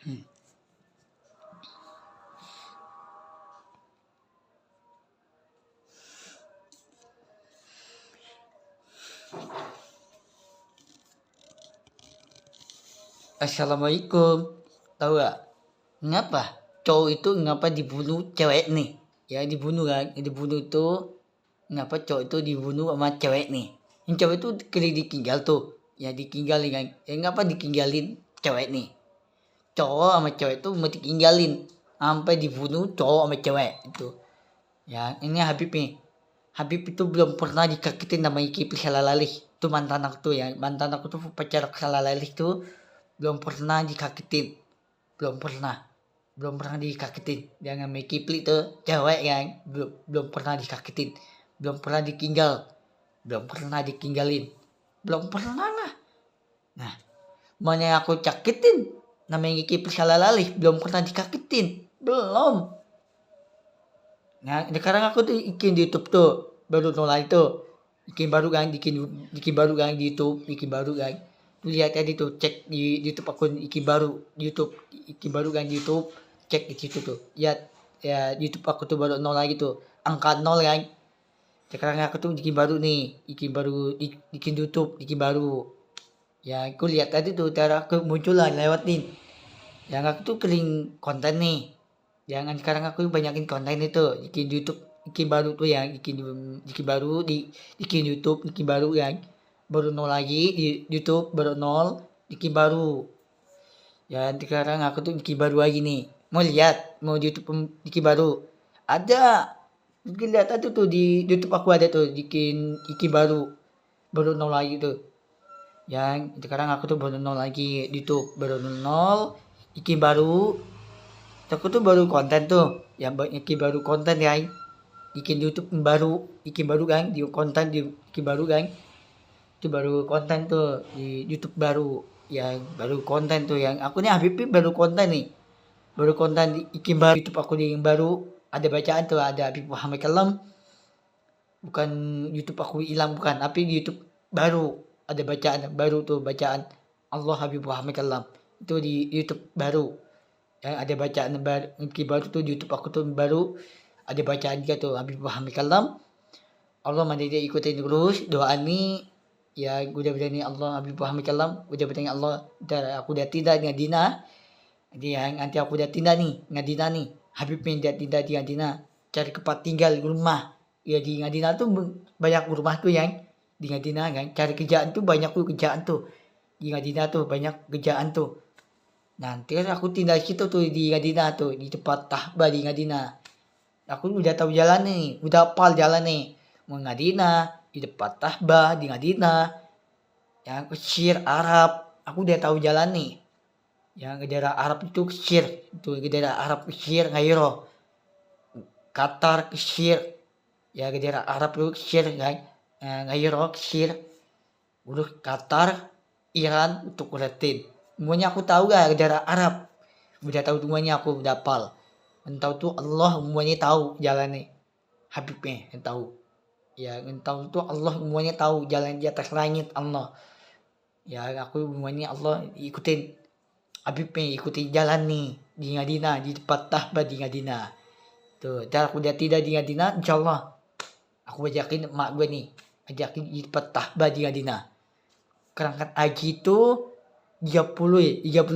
Assalamualaikum. Tahu gak? Ngapa cowok itu ngapa dibunuh cewek nih? Ya dibunuh kan? Dibunuh itu ngapa cowok itu dibunuh sama cewek nih? Yang cewek itu kali ditinggal tuh. Ya ditinggalin kan? Ngapa ditinggalin cewek nih? Cowok sama cewek itu mau ditinggalin sampai dibunuh cowok sama cewek itu. Ya ini Habib nih. Habib itu belum pernah dikakitin sama Iki Salalali. Itu mantan aku tuh ya. Mantan aku tuh pacar Salalali tuh belum pernah dikakitin. Belum pernah dikakitin. Jangan make Kipli tuh cewek yang belum pernah dikakitin, belum pernah ditinggal, belum pernah ditinggalin, belum pernah lah. Nah, mana aku cakitin namanya Kipli Salalali belum pernah dikakitin, belum. Nah, sekarang aku tuh ikin di YouTube tuh baru mulai tuh bikin baru kan, bikin baru kan di YouTube, bikin baru kan. Lihat tadi tuh, cek di YouTube akun Iki baru di YouTube, Iki baru kan di YouTube, cek di situ tuh. Lihat ya YouTube aku tuh baru nol lagi tuh, angka nol kan. Sekarang aku tuh bikin baru nih, bikin YouTube, bikin baru. Ya aku lihat tadi tuh cara aku munculan lewat nih. Yang aku tuh kering konten nih. Jangan sekarang aku banyakin konten itu, bikin YouTube, bikin baru tuh ya, bikin baru bikin YouTube, bikin baru ya. Baru nol lagi di YouTube, baru nol, bikin baru. Ya sekarang aku tuh bikin baru lagi nih. Mau lihat, mau di YouTube bikin baru. Ada. Mungkin lihat aja tuh di YouTube aku ada tuh bikin baru. Baru nol lagi tuh. Yang sekarang aku tuh baru nol lagi di YouTube, baru nol, bikin baru. Aku tuh baru konten tuh, yang bikin baru konten ya, bikin YouTube baru, bikin baru kan, di konten di bikin baru kan, itu baru konten tuh di YouTube baru, yang baru konten tuh yang aku nih Habib baru konten nih, baru konten di bikin baru YouTube aku di yang baru ada bacaan tuh, ada Habib Muhammad Kalam, bukan YouTube aku hilang bukan, tapi di YouTube baru ada bacaan baru tuh, bacaan Allah Habib Muhammad Kalam itu di YouTube baru. Yang ada bacaan baru tuh di YouTube aku tuh baru ada bacaan juga tuh Habib Muhammad Kalam. Allah mandiri ikutin terus doa ini ya, udah berani Allah Habib Muhammad Kalam, udah berani Allah aku udah tidak dengan Dina. Jadi yang nanti aku udah tindak nih ngadina nih, Habib pindah tindak di ngadina, cari tempat tinggal rumah. Ya di ngadina tuh banyak rumah tuh yang di ngadina kan, cari kerjaan tuh banyak tuh kerjaan tuh. Di ngadina tuh banyak kerjaan tuh. Nanti aku tinggal situ tuh di Ngadina tuh, di tempat Tahba di Ngadina. Aku udah tahu jalan nih, udah hafal jalan nih. Mau Ngadina, di tempat Tahba di Ngadina. Yang Kesir Arab, aku udah tahu jalan nih. Yang ke daerah Arab itu Kesir, itu ke daerah Arab Kesir Ngairo. Qatar Kesir, ya ke daerah Arab itu Kesir kan. Ngairo Kesir. Udah Qatar, Iran untuk Kulitin. Semuanya aku tahu gak daerah Arab. Udah tahu semuanya, aku udah hafal. Yang tahu tuh Allah semuanya tahu jalannya. Habibnya yang tahu. Ya yang tahu tuh Allah semuanya tahu jalan di atas langit Allah. Ya aku semuanya Allah ikutin. Habibnya ikutin jalan nih di Ngadina, di tempat Tahba di Ngadina. Tuh, cara aku udah tidak di Ngadina, insyaallah aku ajakin emak gue nih, ajakin di tempat Tahba di Ngadina. Kerangkat haji itu 30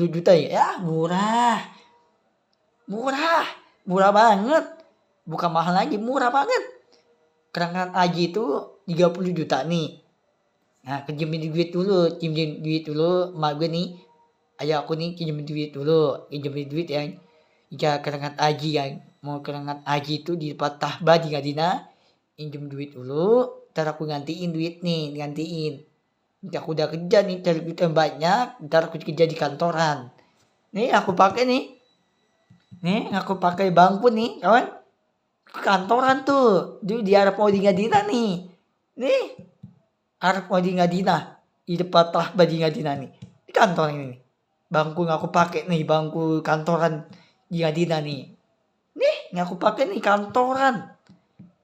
juta ya. Ya murah banget, bukan mahal lagi, murah banget. Kerangkat haji itu 30 juta nih. Nah pinjemin duit dulu emak gue nih, ayah aku nih pinjemin duit yang jika kerangkat haji yang mau kerangkat haji itu di tempat Tahba di Ngadina, pinjem duit dulu, ntar aku gantiin. Aku udah kerja nih, cari duit yang banyak, ntar aku kerja di kantoran. Nih aku pakai bangku nih, kawan. Kantoran tuh, di Arab mau di Ngadina nih. Nih, Arab mau di Ngadina, di depan Tahba di Ngadina nih. Di kantor ini nih. Bangku yang aku pakai nih, bangku kantoran di Ngadina nih. Nih, yang aku pakai nih kantoran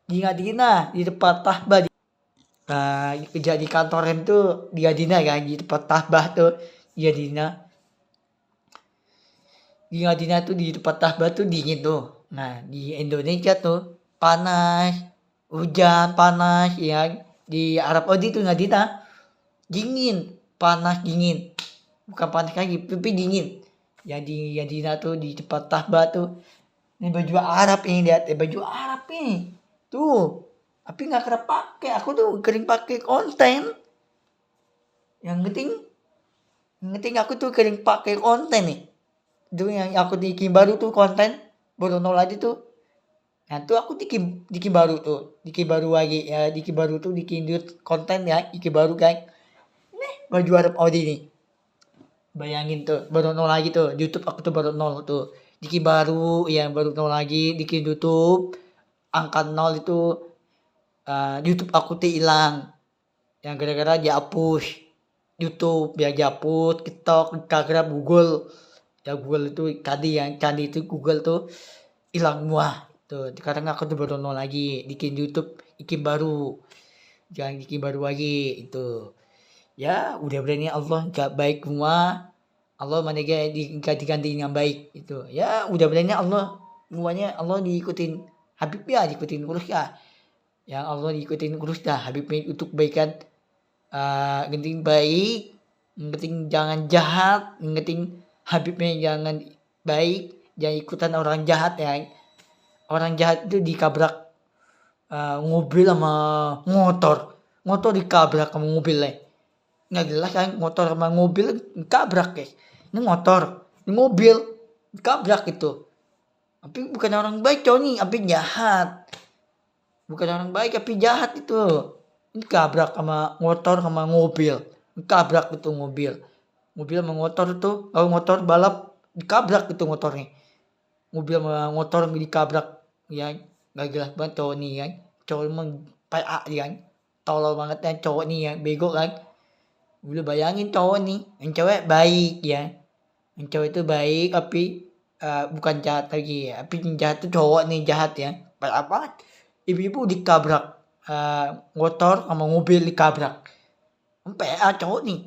di Ngadina, di depan Tahba. Kerja di kantoran tuh di Ngadina kan, di tempat Tahbah tuh di Ngadina. di Madinah tuh di tempat Tahbah tuh dingin tuh. Nah di Indonesia tuh panas, hujan panas ya. Di Arab Saudi tuh Madinah dingin, panas dingin, bukan panas lagi tapi dingin. Jadi Madinah tuh di tempat Tahbah tuh. Ini baju Arab ini, lihat baju Arab nih tuh, tapi nggak kena pakai, aku tuh kering pakai konten. Yang penting aku tuh kering pakai konten nih. Itu yang aku bikin baru tuh konten baru nol aja tuh. Nah tuh aku bikin baru tuh, bikin baru lagi ya, bikin baru tuh bikin konten ya, bikin baru kan. Nih baju Arab Audi nih. Bayangin tuh baru nol lagi tuh, di YouTube aku tuh baru nol tuh. Bikin baru yang baru nol lagi, bikin YouTube angka nol itu YouTube aku tuh hilang. Yang gara-gara dihapus YouTube, biar dihapus TikTok, Instagram, Google. Ya Google itu candi itu Google tuh hilang semua tuh. Sekarang aku tuh baru nol lagi, bikin YouTube bikin baru, jangan bikin baru lagi itu. Ya udah berani Allah gak baik semua, Allah mana diganti yang baik itu. Ya udah berani Allah semuanya, Allah diikutin Habib ya, diikutin terus ya. Yang Allah diikutin terus dah Habibnya untuk kebaikan. Genting baik, genting jangan jahat, genting Habibnya jangan baik, jangan ikutan orang jahat ya. Orang jahat itu dikabrak mobil sama motor dikabrak sama mobil lah. Nggak jelas kan, motor sama mobil dikabrak guys. Ini motor, ini mobil dikabrak itu. Tapi bukan orang baik cowok nih, tapi jahat. Bukan orang baik tapi jahat itu. Ini kabrak sama motor sama mobil. Kabrak itu mobil. Mobil sama motor itu, kalau motor balap dikabrak itu motornya. Mobil sama motor dikabrak ya, gak jelas banget cowok nih kan. Cowok emang PA dia kan. Tolol banget ya cowok nih ya, bego kan. Udah bayangin cowok nih, yang cewek baik ya. Yang cewek itu baik tapi bukan jahat lagi ya. Tapi yang jahat itu cowok nih jahat ya. PA banget. Ibu-ibu dikabrak. Motor sama mobil dikabrak. PA cowok nih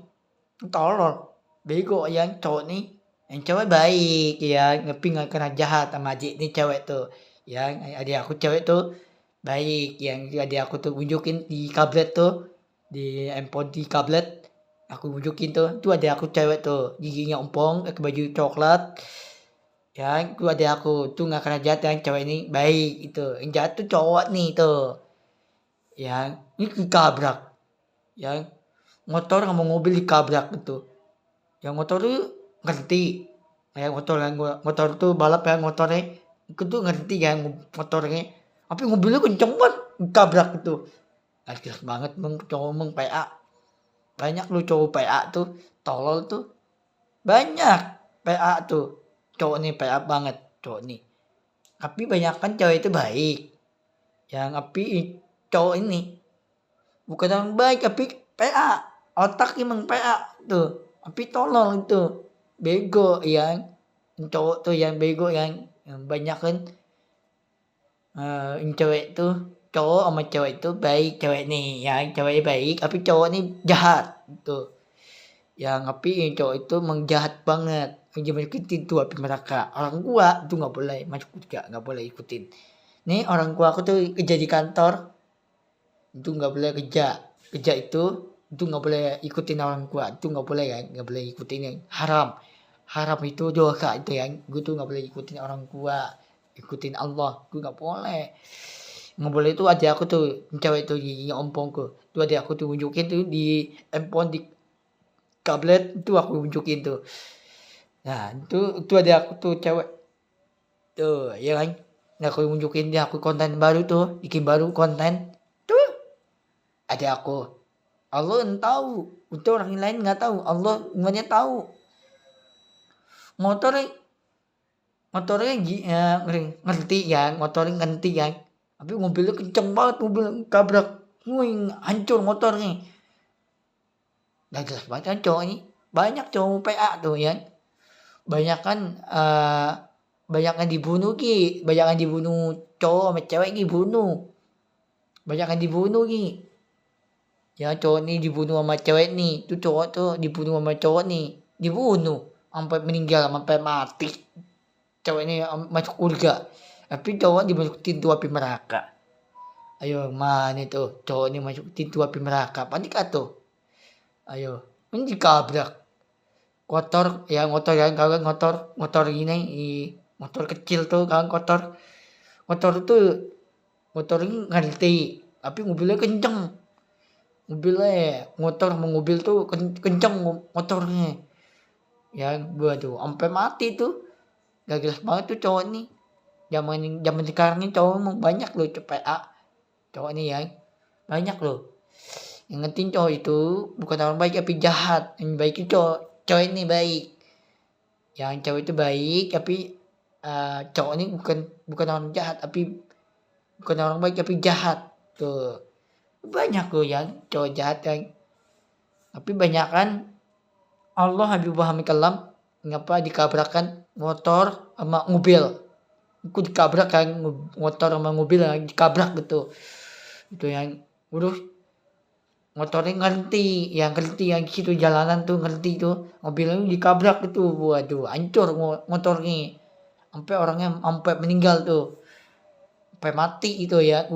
tolol, bego yang cowok nih. Yang cewek baik ya, tapi nggak kena jahat sama adik nih cewek tuh. Yang adik aku cewek tuh baik, yang adik aku tuh tunjukin di tablet tuh, di handphone di tablet aku tunjukin tuh adik aku cewek tuh, giginya ompong, pakai baju coklat. Ya itu adik aku tuh nggak kena jahat, yang cewek ini baik itu. Yang jahat tuh cowok nih tuh. Yang ini dikabrak. Yang motor sama mobil dikabrak gitu. Yang motor tuh ngerti. Kayak motor tuh balap ya, motornya itu tuh ngerti kan motornya. Tapi mobilnya kenceng banget dikabrak gitu. Gak jelas banget cowok PA. Banyak lu cowok PA tuh, tolol tuh. Banyak PA tuh. Cowok nih PA banget cowok nih. Tapi banyak kan cewek itu baik. Yang tapi cowok ini bukan orang baik tapi PA. Otak emang PA tuh. Tapi tolol itu. Bego yang cowok tuh yang bego yang banyak kan. Yang cewek tuh, cowok sama cewek itu baik, cewek nih yang cewek baik tapi cowok nih jahat gitu. Yang tapi yang cowok itu emang jahat banget. Yang ikutin tuh tapi mereka. Orang gua tuh nggak boleh masuk juga, nggak boleh ikutin. Nih orang gua aku tuh kerja di kantor, itu nggak boleh kerja itu nggak boleh ikutin orang gua, itu nggak boleh kan, nggak boleh ikutin yang haram itu dosa itu yang gua tuh nggak boleh ikutin orang gua, ikutin Allah gua nggak boleh itu. Aja aku tuh cewek tuh giginya ompong tuh aja aku tuh tunjukin tuh di handphone di tablet itu aku tunjukin tuh. Nah itu ada aku tuh cewek tuh ya kan. Nah aku tunjukin dia aku konten baru tuh, bikin baru konten tuh ada aku. Allah tahu, itu orang lain nggak tahu, Allah semuanya tahu. Motornya ngerti kan, motornya ngerti kan. Tapi mobilnya kenceng banget, mobil kabrak, hancur motornya. Gak jelas banget kan cowok ini. Banyak cowok PA tuh ya. Banyak kan dibunuh cowok sama cewek dibunuh. Banyak kan dibunuh ki. Ya cowok nih dibunuh sama cewek nih. Tuh cowok tuh dibunuh sama cowok nih. Dibunuh sampai meninggal, sampai mati. cewek ini masuk surga, tapi cowok dimasukin pintu api neraka. Ayo mana itu cowok ini masuk pintu api neraka, panik tuh. Ayo, ini dikabrak. Kotor ya, motor yang kagak motor ini motor kecil tuh kan, motor tuh motor ini ngerti, tapi mobilnya kenceng. Motor sama mobil tuh kenceng motornya. Ya gua tuh sampai mati tuh. Gak jelas banget tuh cowok nih. Zaman sekarang nih cowok emang banyak loh PA. Cowok nih ya. Banyak loh. Yang ngertiin cowok itu bukan orang baik tapi jahat. Yang baik itu cowok ini baik. Yang cowok itu baik tapi cowok ini bukan orang jahat tapi bukan orang baik tapi jahat. Tuh. Banyak loh yang cowok jahat kan. Tapi banyak kan Allah Habibullah Kalam ngapa dikabrakan motor sama mobil. Aku dikabrak kan motor sama mobil dikabrak gitu. Itu yang urus motornya ngerti yang situ jalanan tuh ngerti tuh, mobilnya dikabrak gitu. Waduh, hancur motornya. Sampai orangnya sampai meninggal tuh. Sampai mati itu ya.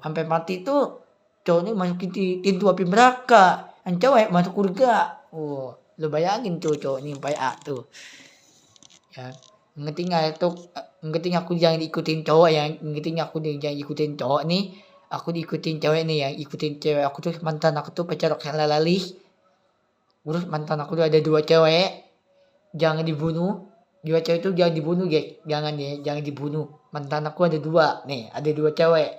Sampai mati tuh cowoknya masuk pintu api neraka, yang cewek masuk surga. Lu bayangin tuh cowok ini PA tuh. Ya, ngeting aku jangan ikutin cowok ya, ngeting aku jangan ikutin cowok nih. Aku diikutin cewek nih ya, ikutin cewek aku tuh mantan aku tuh pacar lalali. Terus mantan aku tuh ada 2 cewek. Jangan dibunuh. 2 cewek itu jangan dibunuh, guys. Jangan dibunuh. Mantan aku ada 2. Nih, ada 2 cewek.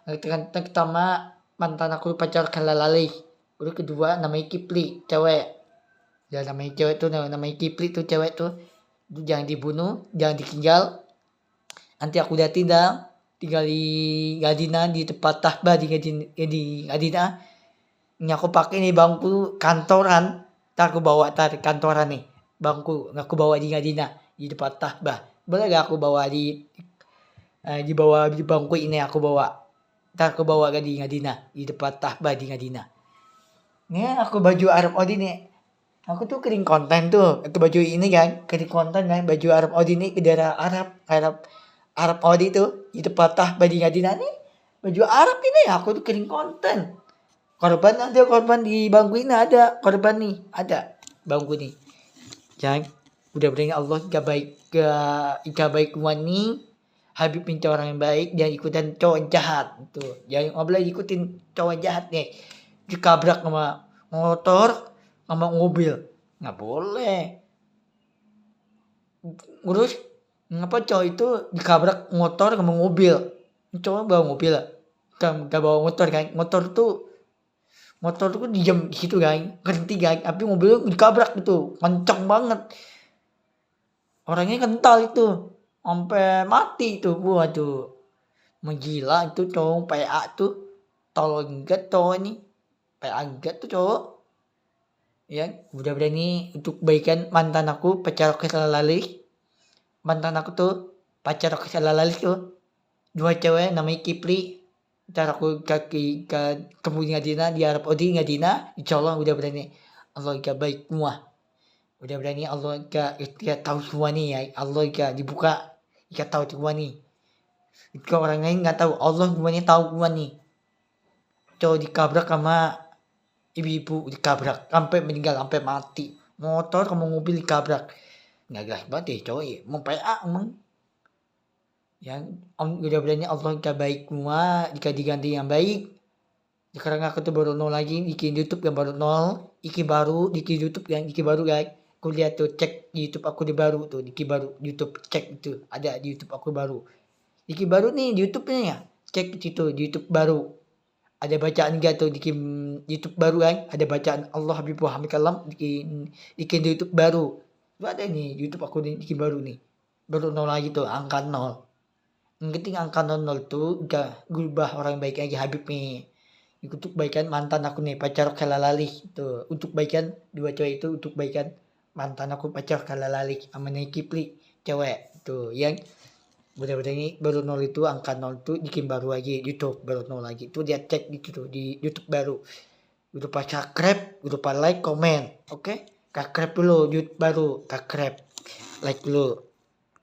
Yang pertama mantan aku pacar lalali. Terus kedua namanya Kipli, cewek. Ya namanya cewek tuh namanya Kipli tuh cewek tuh. Jangan dibunuh, jangan ditinggal. Nanti aku udah tinggal di Gadina, di tempat tahbah di Gadina. Ini aku pakai nih bangku kantoran. Ntar aku bawa kantoran nih. Bangku aku bawa di Gadina di tempat tahbah. Boleh gak aku bawa di bawah di bangku ini aku bawa. Ntar aku bawa di Gadina di tempat tahbah di Gadina. Nih aku baju Arab Odi nih. Aku tuh kering konten tuh. Itu baju ini kan, kering konten kan, baju Arab Odi nih ke daerah Arab Odi tuh di tempat tahbah di Gadina nih. Baju Arab ini aku tuh kering konten. Korban di bangku ini ada korban nih, ada bangku nih. Jangan udah berani Allah gak baik wani. Habib minta orang yang baik, jangan ikutin cowok jahat tuh. Jangan boleh ikutin cowok jahat nih. Dikabrak sama motor sama mobil, nggak boleh. Terus ngapa cowok itu dikabrak motor sama mobil? Cowok bawa mobil, gak bawa motor kan? Motor tuh diam di situ kan, berhenti kan? Tapi mobil dikabrak gitu, kenceng banget. Orangnya kental itu. Sampai mati tuh. Waduh. Menggila itu cowok PA tuh. Tolong enggak cowok ini. PA enggak tuh cowok. Ya, udah berani untuk baikan mantan aku pacar aku lalali. Mantan aku tuh pacar aku lalali tuh. 2 cewek namanya Kipli. Ntar aku ke kemudian Gadina di Arab Odi Gadina. Insyaallah udah berani. Allah gak baik semua. Udah berani Allah gak tahu semua nih ya. Allah gak dibuka. Gak tahu semua nih. Itu orang lain gak tahu. Allah semuanya tahu semua nih. Cowok dikabrak sama ibu-ibu dikabrak. Sampai meninggal. Sampai mati. Motor sama mobil dikabrak. Gak jelas banget deh cowok ya. Mau PA emang. Yang udah berani Allah gak baik semua. Jika diganti yang baik. Sekarang aku tuh baru 0 lagi. Bikin YouTube yang baru 0. Bikin YouTube yang bikin baru guys. Aku lihat tuh, cek YouTube aku di baru tuh, Diki baru YouTube, cek itu ada di YouTube aku baru. Diki baru nih di YouTube-nya ya, cek situ di YouTube baru. Ada bacaan enggak tuh di YouTube baru kan? Ada bacaan Allah Habib Muhammad Kalam di YouTube baru. Itu ada nih YouTube aku di baru nih. Baru 0 lagi tuh, angka 0. Yang penting angka 00 tuh udah berubah orang baik lagi Habib nih. Untuk baikan mantan aku nih, pacar kalalali tuh. Untuk baikan 2 cewek itu untuk baikan mantan aku pacar kalalali sama Kipli cewek tuh yang bener-bener ini baru 0 itu angka 0 tuh bikin baru lagi YouTube baru 0 lagi tuh dia cek gitu di YouTube baru. Udah lupa subscribe, udah lupa like, komen, oke? Subscribe dulu YouTube baru, subscribe, like dulu.